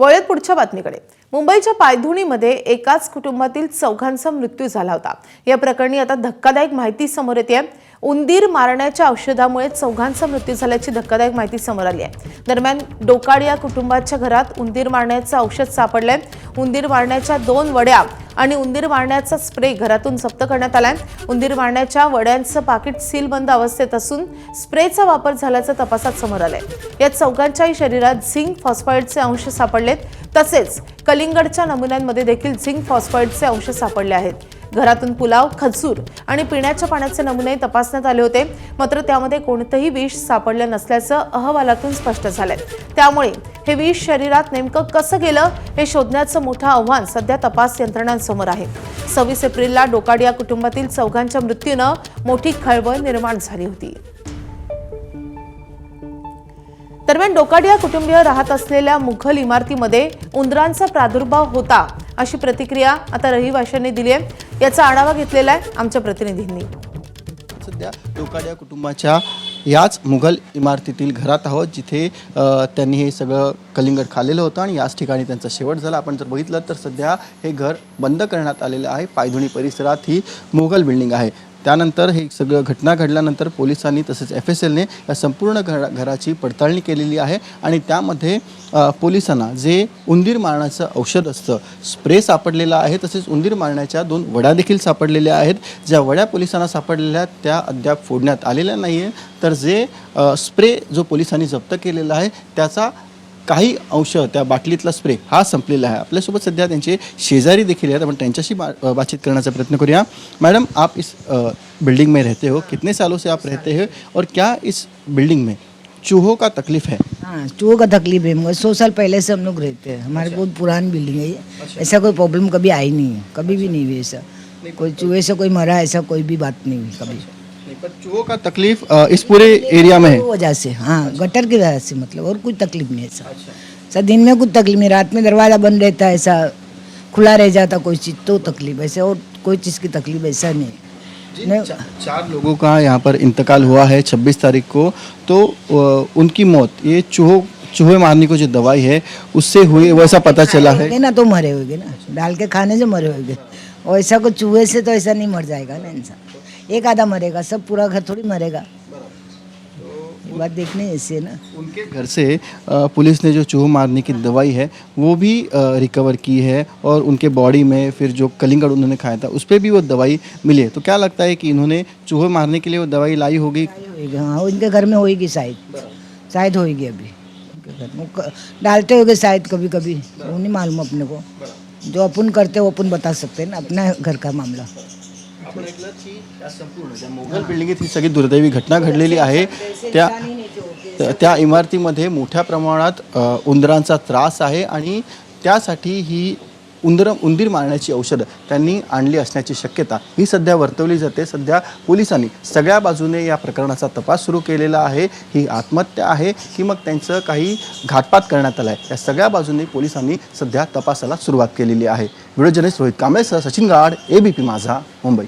वळत पुढच्या बातमीकडे। मुंबईच्या पायधुणीमध्ये एकाच कुटुंबातील चौघांचा मृत्यू झाला होता। या प्रकरणी आता धक्कादायक माहिती समोर येते। उंदीर मारण्याच्या औषधामुळे चौघांचा मृत्यू झाल्याची धक्कादायक माहिती समोर आली आहे। दरम्यान डोकाडिया कुटुंबाच्या घरात उंदीर मारण्याचं औषध सापडलंय। उंदीर मारण्याच्या 2 वड्या आणि उंदीर मारण्याचा स्प्रे घरातून जप्त करण्यात आलाय। उंदीर मारण्याच्या वड्यांचं पाकिट सीलबंद अवस्थेत असून स्प्रेचा वापर झाल्याचं तपासात समोर आलंय। या चौघांच्याही शरीरात झिंक फॉस्फाइडचे अंश सापडलेत। तसेच कलिंगडच्या नमुन्यांमध्ये देखील झिंक फॉस्फाइडचे अंश सापडले आहेत। घरातून पुलाव, खजूर आणि पिण्याच्या पाण्याचे नमुने तपासण्यात आले होते, मात्र त्यामध्ये कोणतेही विष सापडलं नसल्याचं अहवालातून स्पष्ट झालंय। त्यामुळे हे विष शरीरात नेमकं कसं गेलं हे शोधण्याचं मोठं आव्हान सध्या तपास यंत्रणांसमोर आहे। 26 एप्रिलला डोकाडिया कुटुंबातील चौघांच्या मृत्यूनं मोठी खळबळ निर्माण झाली होती। दरम्यान डोकाडिया कुटुंबीय राहत असलेल्या मुघल इमारतीमध्ये उंदरांचा प्रादुर्भाव होता अशी प्रतिक्रिया आता रहिवाशांनी दिली आहे। याचा आढावा घेतलेला आहे आमच्या प्रतिनिधींनी। सध्या डोकाडिया कुटुंबाच्या याच मुघल इमारतीतील घरात आहोत, जिथे त्यांनी हे सगळं कलिंगड खाल्लेलं होतं आणि याच ठिकाणी त्यांचा शेवट झाला। आपण जर बघितलं तर सध्या हे घर बंद करण्यात आलेलं आहे। पायधुणी परिसरात ही मुघल बिल्डिंग आहे। त्यानंतर हे सगळं घटना घडल्यानंतर पोलिसांनी तसेच FSLने या संपूर्ण घराची पडताळणी केलेली आहे आणि त्यामध्ये पोलिसांना जे उंदीर मारण्याचं औषध असतं, स्प्रे सापडलेला आहे। तसेच उंदीर मारण्याच्या 2 वड्या देखील सापडलेल्या आहेत। ज्या वड्या पोलिसांना सापडलेल्या त्या अद्याप फोडण्यात आलेल्या नाही आहे, तर जे स्प्रे जो पोलिसांनी जप्त केलेला आहे त्याचा काही अंश त्या बाटलीतला स्प्रे हा संपलेला है। आपल्यासोबत सध्या त्यांचे शेजारी देखील आहेत, आपण त्यांच्याशी बातचीत करण्याचा प्रयत्न करूया। मैडम, आप इस बिल्डिंग में रहते हो, कितने सालों से आप रहते हैं और क्या इस बिल्डिंग में चूहों का तकलीफ है? हाँ, चूहों का तकलीफ है। मगर 100 साल पहले से हम लोग रहते हैं। हमारे बहुत पुरानी बिल्डिंग है ये। ऐसा कोई प्रॉब्लम कभी आई नहीं है, कभी भी नहीं हुई ऐसा। कोई चूहे से कोई मरा ऐसा कोई भी बात नहीं हुई कभी। पर चूहों का तकलीफ इस पूरे एरिया में है? वजह से, हाँ, गटर की वजह से, मतलब और कोई तकलीफ नहीं है ऐसा। ऐसा दिन में कुछ तकलीफ नहीं, रात में दरवाज़ा बंद रहता है, ऐसा खुला रह जाता कोई चीज़ तो तकलीफ, ऐसे और कोई चीज़ की तकलीफ ऐसा नहीं। 4 लोगों का यहाँ पर इंतकाल हुआ है 26 तारीख को, तो उनकी मौत ये चूहे मारने को जो दवाई है उससे हुई, वैसा पता चला है ना? तो मरे होंगे ना, डाल के खाने से मरे होंगे। और ऐसा कोई चूहे से तो ऐसा नहीं मर जाएगा ना इंसान, एक आधा मरेगा, सब पूरा घर थोड़ी मरेगा। बात देखने ऐसे है ना। उनके घर से पुलिस ने जो चूहे मारने की दवाई है वो भी रिकवर की है और उनके बॉडी में फिर जो कलिंगड़ उन्होंने खाया था उस पर भी वो दवाई मिली है। तो क्या लगता है कि इन्होंने चूहे मारने के लिए वो दवाई लाई होगी? हाँ, उनके घर में होगी शायद होगी अभी उनके घर में डालते होंगे शायद कभी कभी, वो नहीं मालूम अपने को। जो अपन करते वो अपन बता सकते हैं ना, अपना घर का मामला। आपण ऐकलं की या संपूर्ण ज्या मुघल बिल्डिंगेत ही सगळी दुर्दैवी घटना घडलेली आहे, त्या इमारतीमध्ये मोठ्या प्रमाणात उंदरांचा त्रास आहे आणि त्यासाठी ही उंदीर मारण्याची औषधं त्यांनी आणली असण्याची शक्यता ही सध्या वर्तवली जाते। सध्या पोलिसांनी सगळ्या बाजूने या प्रकरणाचा तपास सुरू केलेला आहे। ही आत्महत्या आहे की मग त्यांचं काही घातपात करण्यात आला आहे, या सगळ्या बाजूने पोलिसांनी सध्या तपासाला सुरुवात केलेली आहे। व्हिडिओ जर्नलिस्ट रोहित कांबळेसह सचिन गाड, ABP माझा, मुंबई।